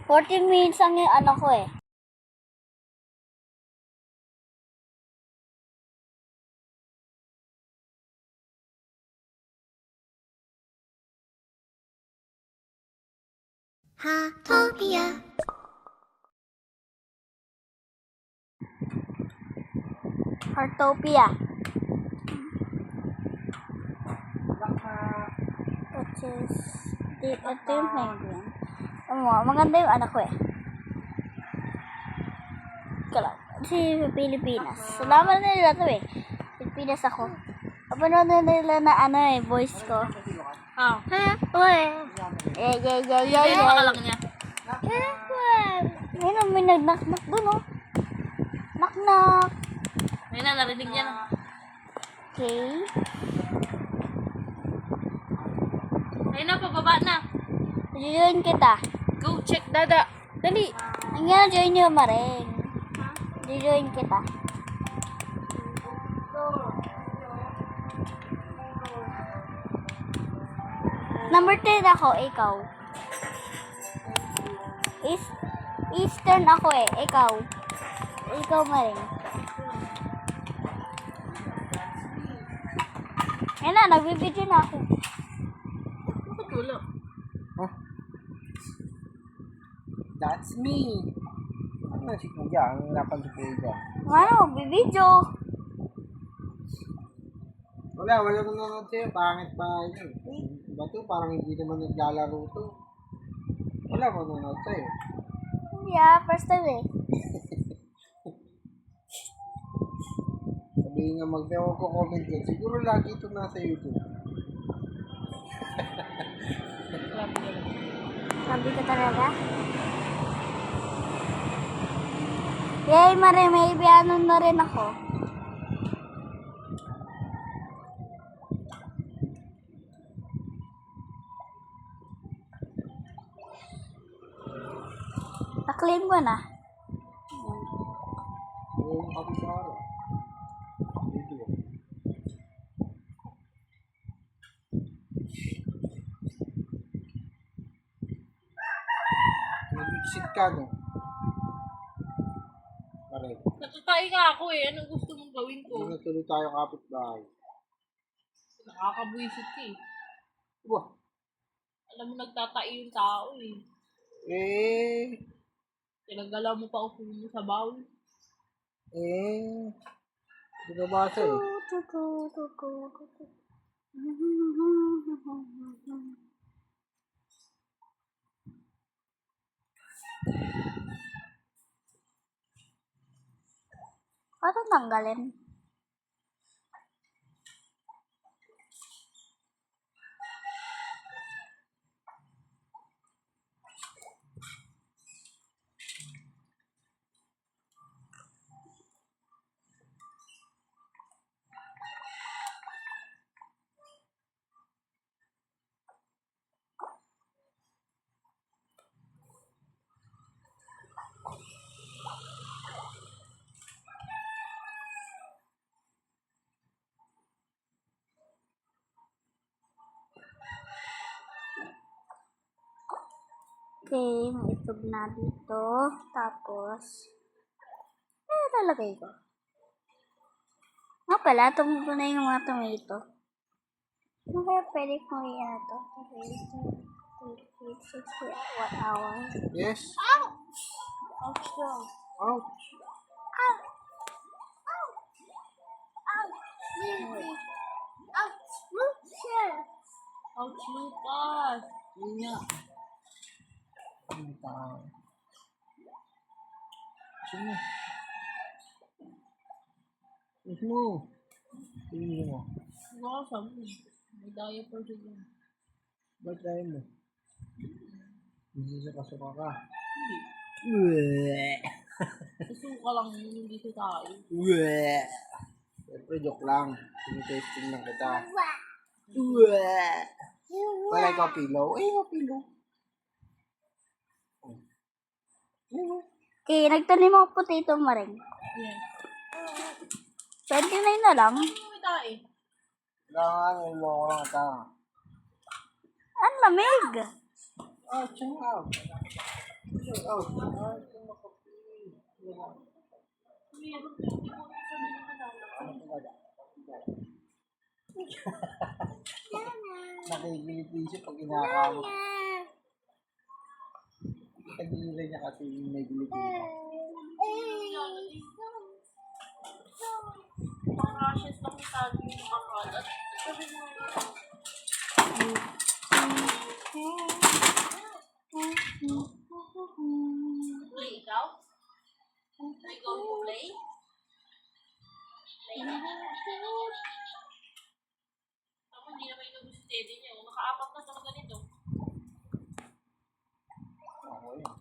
14 minutes ang yung ano ko eh. Heartopia. Heartopia. Which is, ito yung penguin. Maganda yung anak ko eh. Si Pilipinas. Salamat na nila to eh. Pilipinas ako. Kapanood na nila na ano eh, voice ko. Oh. Ha? Uy. Hindi, makalang niya. Ayun, may nag-knock-knock dun oh. Knock-knock. Ayun na, narinig niya na. Okay. Ayun na, pababa na. Join kita. Go, check dada. Dali. Hanggang join nyo maring. Join kita. Number 10 ako, ikaw. Eastern ako eh, ikaw. Ikaw maring. Ayun na, nagbibidyo na ako. Bakit wala? Huh? That's me. Ano si Kuya? Ang napansin ko dyan. Ano, bibidyo. Wala nanonood sa'yo. Pangit pa yun. Bato, parang hindi naman naglalaro to. Wala nanonood sa'yo. Yeah, first time eh. Sabihin nga mag-comment dyan. Siguro lagi ito nasa YouTube. Sabi ko talaga. Yay, Mare, may ibianon na rin ako. Na-claim ko na. Yung kapitara. Video. Nag-exit ka, no? Pare. Natatay nga ako eh. Anong gusto mong gawin ko? Kung natuloy tayo kapitbahay. Nakakabwisit ka eh. Wah. Alam mo, nagtatai yung tao eh. Eh. Tinagala mo pa upo mo sa bawal. Hindi ka basa eh. Paano tanggalin? Okay, may itlog na dito. Tapos, talagay ko. Nga pala, tumubo na yung mga tomato. Ano kaya pwede kong iyan ito? 60, 1 hour. Yes. Ouch daw. Ouch. Ouch! Ouch! Ouch! Lucas! Ouch, Lucas! Yun nga. Ang tao. Sino? Sino? Sino mo? Baka sabi. May diaper siya. Ba't tayo mo? Hindi sa kasuka ka. Hindi. Uwe. Isuka lang yun, hindi sa tayo. Uwe. Siyempre, joke lang. Tinitesting lang kita. Uwe. Wala ikaw pillow? Ay, ikaw pillow. Okay, nagtanim ako potato maring. Yes. 29 na lang. Ano may tae? Kailangan, may mo ko lang ata. Ang lamig. Oh, chill out. Oh, ito makapi. Meron din hindi ko sabi ng manalo. Ano ito ba? Nakikiliti siya pag inakamot. Tagilan niya kasi yung may giliti. Mga rashes lang yung tago yung makalat. Sabi mo play ikaw? Are you going to play? Play na. Ako hindi naman yung gusto din niya. Nakaapat na sa ganito. Ako yun.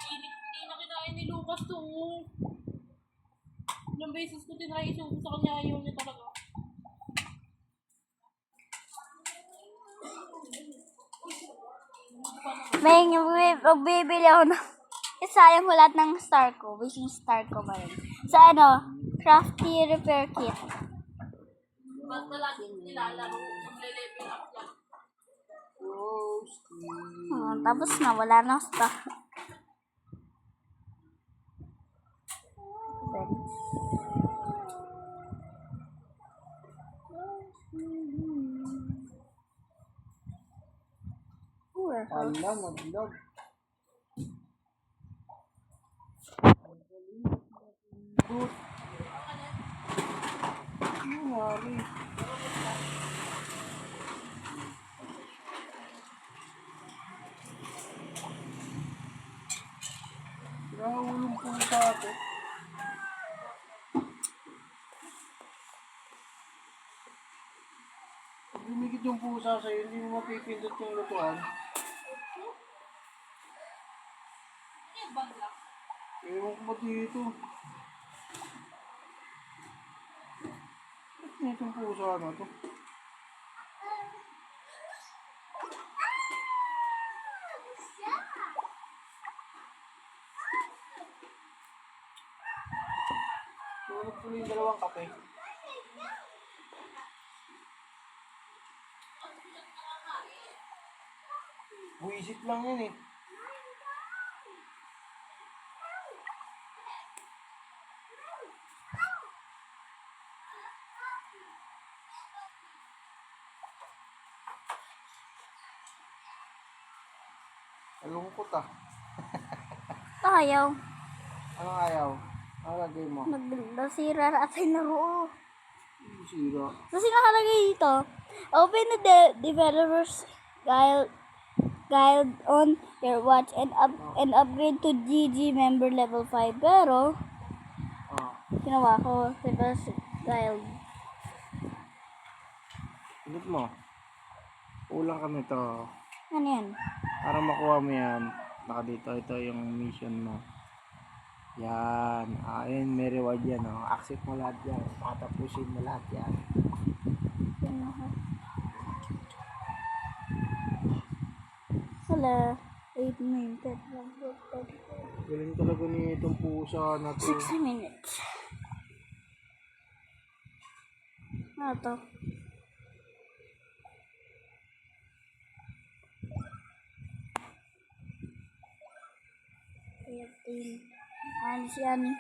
Hindi na kinain ni Lucas to. Ilang beses ko tinry isubo sa kanya, ayaw niya talaga. May magbibili ako ng isayang ko lahat ng star ko. Wishing star ko ba rin. Sa ano, crafty repair kit. Basta lagi nilalaro. Magle-level up yan. Roasty. Tapos na, wala na star. Ala, mag-log. Ano nangyari? Nahulong po sa atin. Pag dumikit yung pusa sa'yo, hindi mo mapipindot yung lutuan. Bag lang. Ewan ko ba dito? Ba't itong pusa na to? Tulog ko yung dalawang kape. Buisit lang yan eh. Malungkot ah. Ayaw. Anong ayaw? Ano lagay mo? Nasira na atay na roo. Sira. Kasi nakalagay dito, open the developer's guide on your watch and upgrade to GG member level 5. Pero, Ah. ginawa ko, developer's guide. Ulit mo. Kulang kami to. Ano yan? Para makuha mo yan. Naka dito. Ito yung mission mo. Yan. Ayun, may reward yan. Oh. Accept mo lahat yan. Patapusin mo lahat yan. Hala, 8 minutes. Galing talaga ni itong pusa na to. 6 minutes. Ano to? 15. Ani si Ani.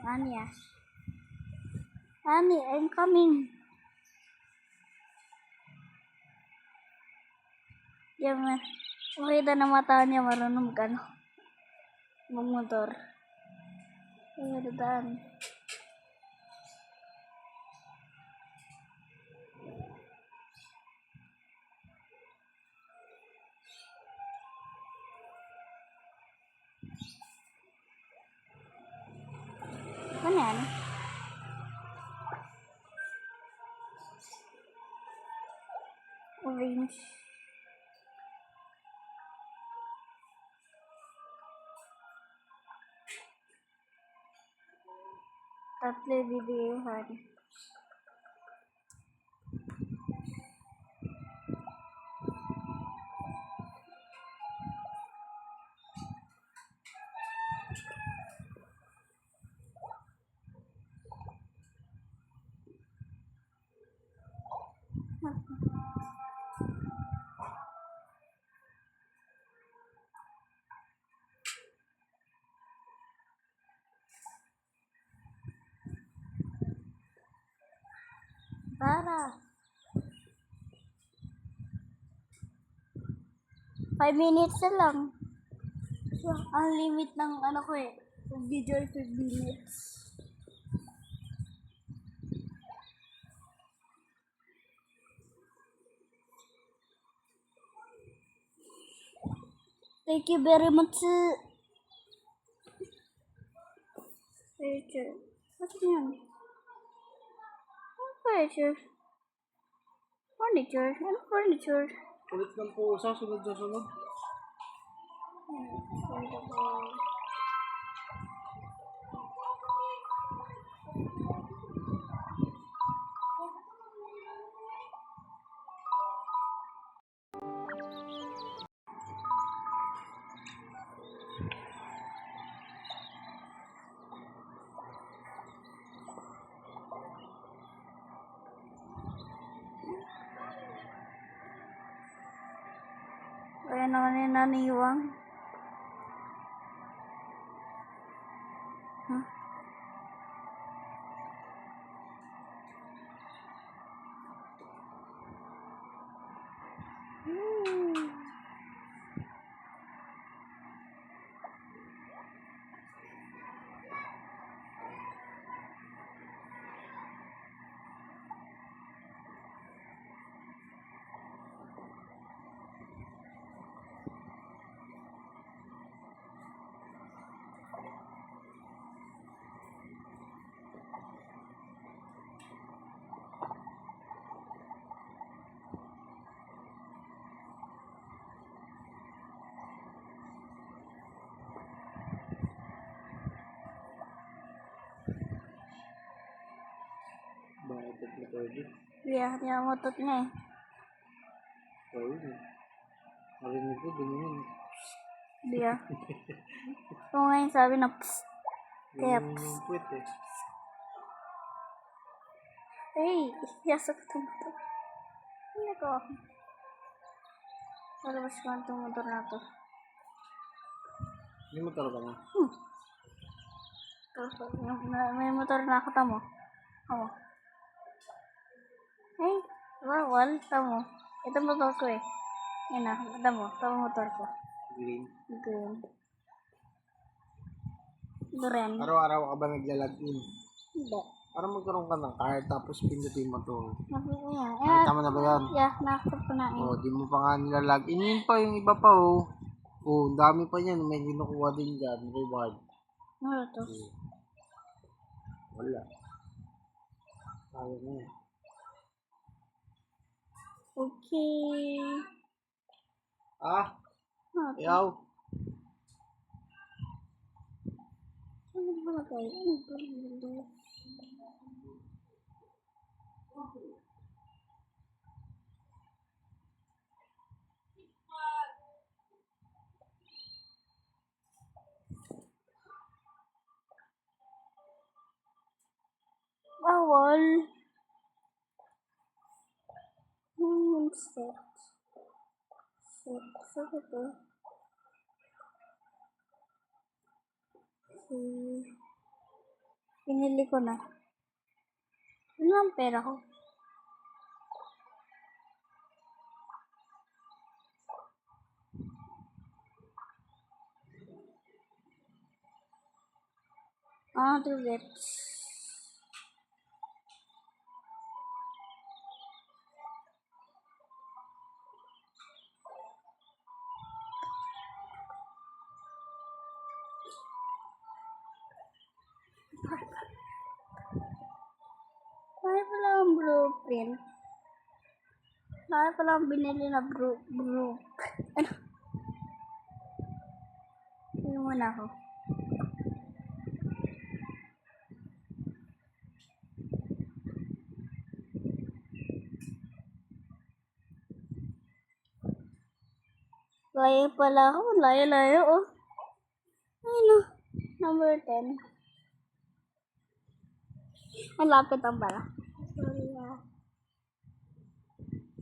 Ani ah. Ani, I'm coming. Yan man. Makita na mata niya marunong mag magmotor. Ay, dadaan. Ano yan? Orange. Tatlo videohan. Tara. 5 minutes na lang. So, ang limit ng ano ko eh. Video ay 5 minutes. Thank you very much. Furniture. What's yan? Furniture. Furniture. Ano furniture? Ulit ng pusa, sunod na sunod. Kaya naman yung naniwang. Huh? Bakit na pwede? Yeah, niyamotot nga eh. Pwede. Marinig ko, ganyan. Yeah. Kung ngayon sabi na psst. Kaya Ganyan psst. yung puwet eh. Hey, yasak tumutol. Ano ko? Palabas ko ang tumutol na to. May motor ka na? May motor na ako, tamo. Tamo. Hey, bawal, tamo. Ito motor ko eh. Yan na, tamo. Tamo motor ko. Green. Green. Duren. Araw-araw ka ba naglalagin? Hindi. Para magkaroon ka ng card, tapos pindutin mo to. Nakita yan. Nakita mo na ba yan? Yeah, nakita ko na Oh, di mo pa nga nilalagin. Yun pa, yung iba pa oh. Oh, ang dami pa yan. May kinukuha din dyan. Reward. Ano to? Oh. Wala. Kaya na yan. Okay. Ah, Ano to? ayaw. Ano ba lagay? Ano ba lagay? Bawal. Set. Set. Set ito. Pinili ko na. Ano ang pera ko? To get. Kaya pala ang blueprint. Kaya pala ang binili na blue. Ano? Hindi muna ako. Layo pala ako. Layo-layo oh. Ano? Number 10. Malapit ang pala.